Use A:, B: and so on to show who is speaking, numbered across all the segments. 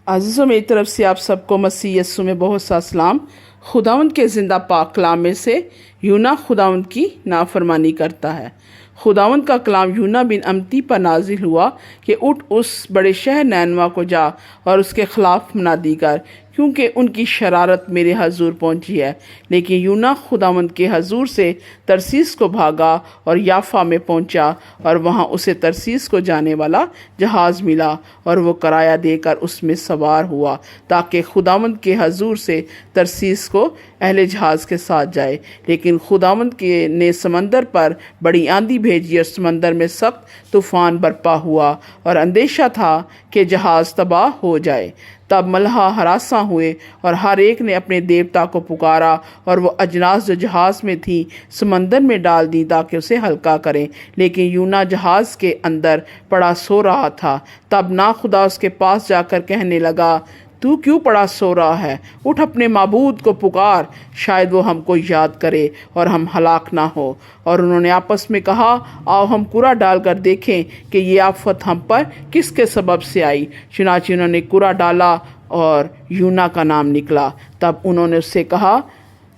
A: अज़ीज़ों, मेरी तरफ से आप सबको मसीह यस्सु में बहुत सा सलाम। खुदावंद के ज़िंदा पाक कलाम में से यूना खुदावंद की नाफरमानी करता है। खुदावंद का कलाम यूना बिन अमती पर नाजिल हुआ कि उठ उस बड़े शहर नैनवा को जा और उसके ख़िलाफ़ मुनादी कर, क्योंकि उनकी शरारत मेरे हजूर पहुंची है। लेकिन यूना खुदावंद के हजूर से तरसीस को भागा और याफा में पहुंचा, और वहां उसे तरसीस को जाने वाला जहाज़ मिला और वो किराया देकर उसमें सवार हुआ, ताकि खुदावंद के हजूर से तरसीस को अहले जहाज़ के साथ जाए। लेकिन खुदावंद के ने समंदर पर बड़ी आंधी भेजी और समंदर में सख्त तूफ़ान बरपा हुआ और अंदेशा था कि जहाज़ तबाह हो जाए। तब मल्हा हरासा हुए और हर एक ने अपने देवता को पुकारा, और वो अजनास जो जहाज़ में थी समंदर में डाल दी ताकि उसे हल्का करें। लेकिन यूना जहाज़ के अंदर पड़ा सो रहा था। तब ना खुदा उसके पास जाकर कहने लगा, तू क्यों पड़ा सो रहा है? उठ अपने माबूद को पुकार, शायद वो हमको याद करे और हम हलाक ना हो। और उन्होंने आपस में कहा, आओ हम कुरा डालकर देखें कि ये आफत हम पर किसके सबब से आई। चुनांचे उन्होंने कुरा डाला और यूना का नाम निकला। तब उन्होंने उससे कहा,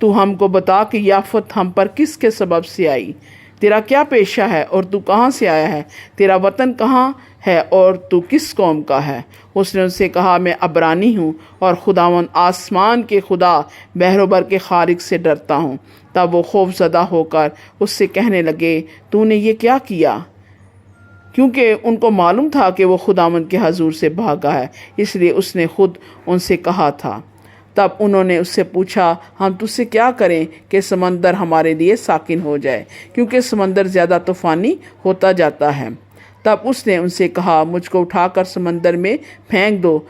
A: तू हमको बता कि ये आफत हम पर किसके सबब से आई। तेरा क्या पेशा है और तू कहाँ से आया है? तेरा वतन कहाँ है और तू किस कौम का है? उसने उनसे कहा, मैं अबरानी हूँ और खुदावन आसमान के खुदा बहरोबर के खालिक से डरता हूँ। तब वो खौफज़दा होकर उससे कहने लगे, तूने ये क्या किया? क्योंकि उनको मालूम था कि वो खुदावन के हजूर से भागा है, इसलिए उसने खुद उनसे कहा था। तब उन्होंने उससे पूछा, हम तुझसे क्या करें कि समंदर हमारे लिए साकिन हो जाए, क्योंकि समंदर ज़्यादा तूफ़ानी होता जाता है। तब उसने उनसे कहा, मुझको उठाकर समंदर में फेंक दो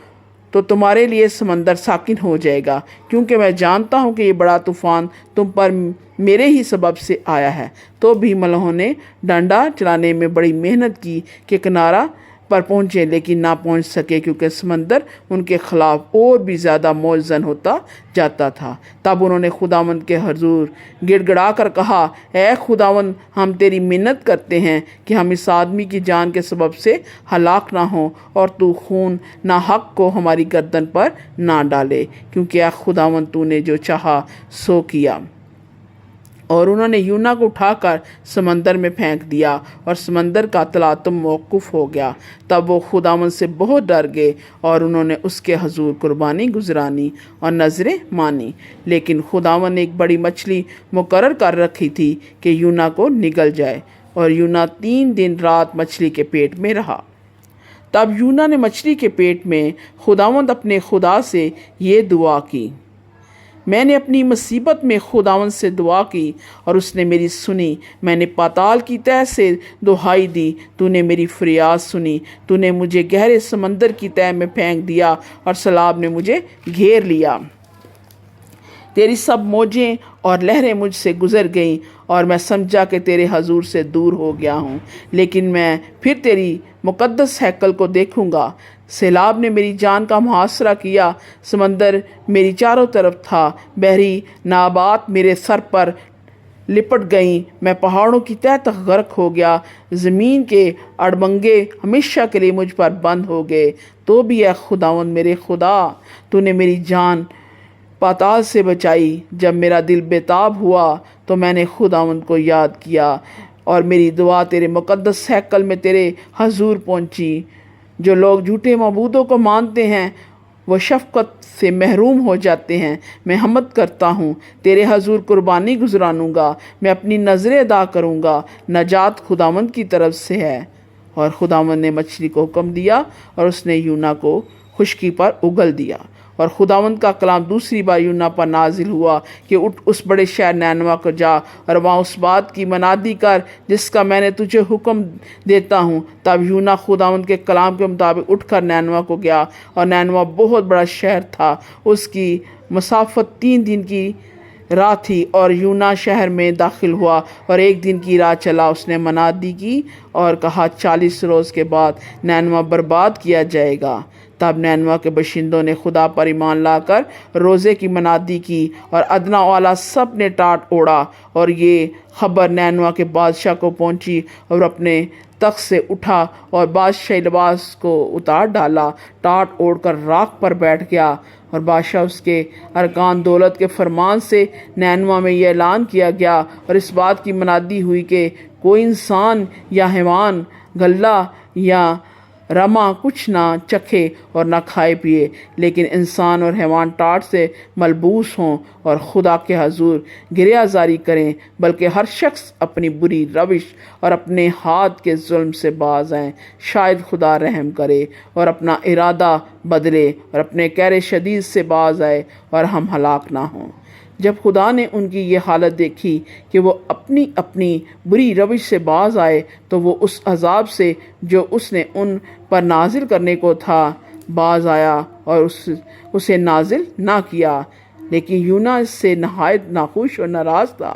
A: तो तुम्हारे लिए समंदर साकिन हो जाएगा, क्योंकि मैं जानता हूँ कि ये बड़ा तूफ़ान तुम पर मेरे ही सबब से आया है। तो भी मल्लाहों ने डंडा चलाने में बड़ी मेहनत की कि किनारा पर पहुँचे, लेकिन ना पहुँच सके, क्योंकि समंदर उनके ख़िलाफ़ और भी ज़्यादा मौजन होता जाता था। तब उन्होंने खुदावंद के हजूर गिड़गिड़ा कर कहा, ऐ खुदावंद, हम तेरी मिन्नत करते हैं कि हम इस आदमी की जान के सबब से हलाक ना हो, और तू खून ना हक को हमारी गर्दन पर ना डाले, क्योंकि ऐ खुदावंद, तूने जो चाहा सो किया। और उन्होंने यूना को उठाकर समंदर में फेंक दिया और समंदर का तलातुम मौकूफ़ हो गया। तब वो खुदावंद से बहुत डर गए और उन्होंने उसके हजूर कुर्बानी गुजरानी और नज़रें मानी। लेकिन खुदावंद ने एक बड़ी मछली मुकर्रर कर रखी थी कि यूना को निगल जाए, और यूना 3 दिन रात मछली के पेट में रहा। तब यूना ने मछली के पेट में खुदावंद अपने खुदा से ये दुआ की, मैंने अपनी मुसीबत में खुदावंद से दुआ की और उसने मेरी सुनी। मैंने पाताल की तह से दुहाई दी, तूने मेरी फरियाद सुनी। तूने मुझे गहरे समंदर की तह में फेंक दिया और सैलाब ने मुझे घेर लिया। तेरी सब मौजें और लहरें मुझसे गुज़र गईं और मैं समझा कि तेरे हजूर से दूर हो गया हूँ। लेकिन मैं फिर तेरी मुक़द्दस हैकल को देखूँगा। सैलाब ने मेरी जान का मुहासरा किया, समंदर मेरी चारों तरफ था, बहरी नाबात मेरे सर पर लिपट गईं। मैं पहाड़ों की तह तक गर्क हो गया, ज़मीन के अड़बंगे हमेशा के लिए मुझ पर बंद हो गए। तो भी ऐ खुदावंद मेरे खुदा, तूने मेरी जान पाताल से बचाई। जब मेरा दिल बेताब हुआ तो मैंने खुदावंद को याद किया, और मेरी दुआ तेरे मुक़द्दस हैकल में तेरे हजूर पहुंची। जो लोग झूठे मबूदों को मानते हैं वो शफ़क़त से महरूम हो जाते हैं। मैं हम्द करता हूँ, तेरे हजूर कुर्बानी गुजरानूँगा, मैं अपनी नज़रें अदा करूँगा। नजात खुदावंद की तरफ से है। और खुदावंद ने मछली को हुक्म दिया और उसने यूना को खुश्की पर उगल दिया। और खुदावंद का कलाम दूसरी बार यूना पर नाजिल हुआ कि उठ उस बड़े शहर नैनवा को जा और वहाँ उस बात की मनादी कर जिसका मैंने तुझे हुक्म देता हूँ। तब यूना खुदावंद के कलाम के मुताबिक उठकर नैनवा को गया, और नैनवा बहुत बड़ा शहर था। उसकी मसाफत 3 दिन की राह थी, और यूना शहर में दाखिल हुआ और 1 दिन की राह चला। उसने मनादी की और कहा, 40 रोज़ के बाद नैनवा बर्बाद किया जाएगा। तब नैनवा के बशिंदों ने खुदा पर ईमान लाकर रोज़े की मनादी की, और अदना वाला सब ने टाट ओढ़ा। और ये खबर नैनवा के बादशाह को पहुंची, और अपने तख्त से उठा और बादशाही लिबास को उतार डाला, टाट ओढ़कर राख पर बैठ गया। और बादशाह उसके अरकान दौलत के फरमान से नैनवा में यह ऐलान किया गया और इस बात की मनादी हुई कि कोई इंसान या हैवान गल्ला या रमा कुछ ना चखे और ना खाए पिए, लेकिन इंसान और हैवान टाट से मलबूस हों और खुदा के हजूर गिरिया जारी करें, बल्कि हर शख्स अपनी बुरी रविश और अपने हाथ के जुल्म से बाज आएँ। शायद खुदा रहम करे और अपना इरादा बदले और अपने कहर शदीद से बाज आए और हम हलाक ना हों। जब खुदा ने उनकी ये हालत देखी कि वो अपनी अपनी बुरी रविश से बाज आए, तो वो उस अजाब से जो उसने उन पर नाजिल करने को था बाज आया और उसे नाजिल ना किया। लेकिन यूना इससे नहायत नाखुश और नाराज़ था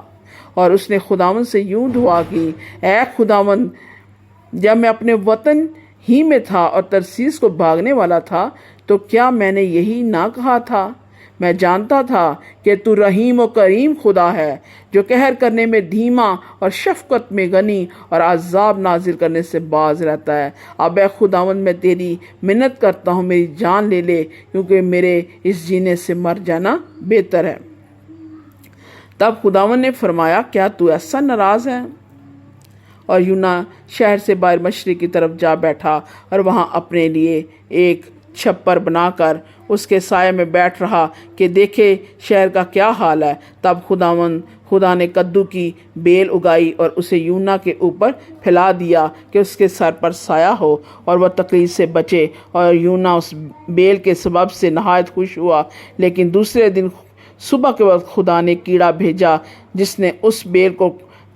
A: और उसने खुदावंद से यूं दुआ की, ऐ खुदावंद, जब मैं अपने वतन ही में था और तरसीस को भागने वाला था, तो क्या मैंने यही ना कहा था? मैं जानता था कि तू रहीम और करीम खुदा है, जो कहर करने में धीमा और शफकत में गनी और अजाब नाजिल करने से बाज रहता है। अब ऐ खुदावंद, मैं तेरी मिन्नत करता हूँ, मेरी जान ले ले, क्योंकि मेरे इस जीने से मर जाना बेहतर है। तब खुदावंद ने फरमाया, क्या तू ऐसा नाराज़ है? और यूना शहर से बाहर मशरिक की तरफ जा बैठा और वहाँ अपने लिए एक छप्पर बनाकर उसके साये में बैठ रहा कि देखे शहर का क्या हाल है। तब खुदा ने कद्दू की बेल उगाई और उसे यूना के ऊपर फैला दिया कि उसके सर पर साया हो और वह तकलीफ से बचे। और यूना उस बेल के सबब से नहायत खुश हुआ। लेकिन दूसरे दिन सुबह के वक्त खुदा ने कीड़ा भेजा, जिसने उस बेल को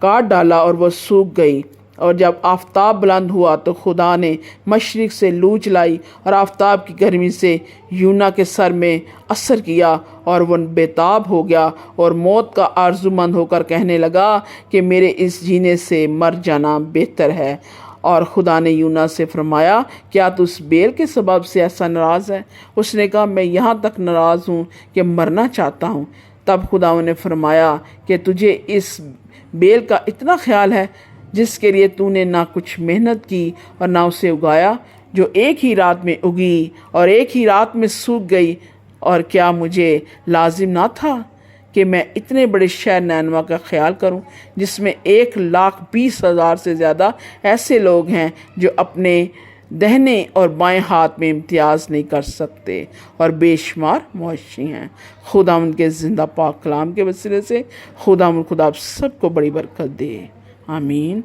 A: काट डाला और वह सूख गई। और जब आफताब बुलंद हुआ तो खुदा ने मशरिक से लू चलाई और आफताब की गर्मी से यूना के सर में असर किया और वह बेताब हो गया और मौत का आरज़ूमंद होकर कहने लगा कि मेरे इस जीने से मर जाना बेहतर है। और खुदा ने यूना से फरमाया, क्या तू उस बेल के सबब से ऐसा नाराज़ है? उसने कहा, मैं यहाँ तक नाराज़ हूँ कि मरना चाहता हूँ। तब खुदा ने फरमाया कि तुझे इस बेल का इतना ख्याल है, जिसके लिए तूने ना कुछ मेहनत की और ना उसे उगाया, जो एक ही रात में उगी और एक ही रात में सूख गई। और क्या मुझे लाजिम ना था कि मैं इतने बड़े शहर नैनवा का ख्याल करूं, जिसमें 1,20,000 से ज़्यादा ऐसे लोग हैं जो अपने दाहिने और बाएं हाथ में इम्तियाज़ नहीं कर सकते और बेशुमार मुआशी हैं। खुदा उनके ज़िंदा पाक कलाम के वसीले से खुदा आप सबको बड़ी बरकत दे। आमीन।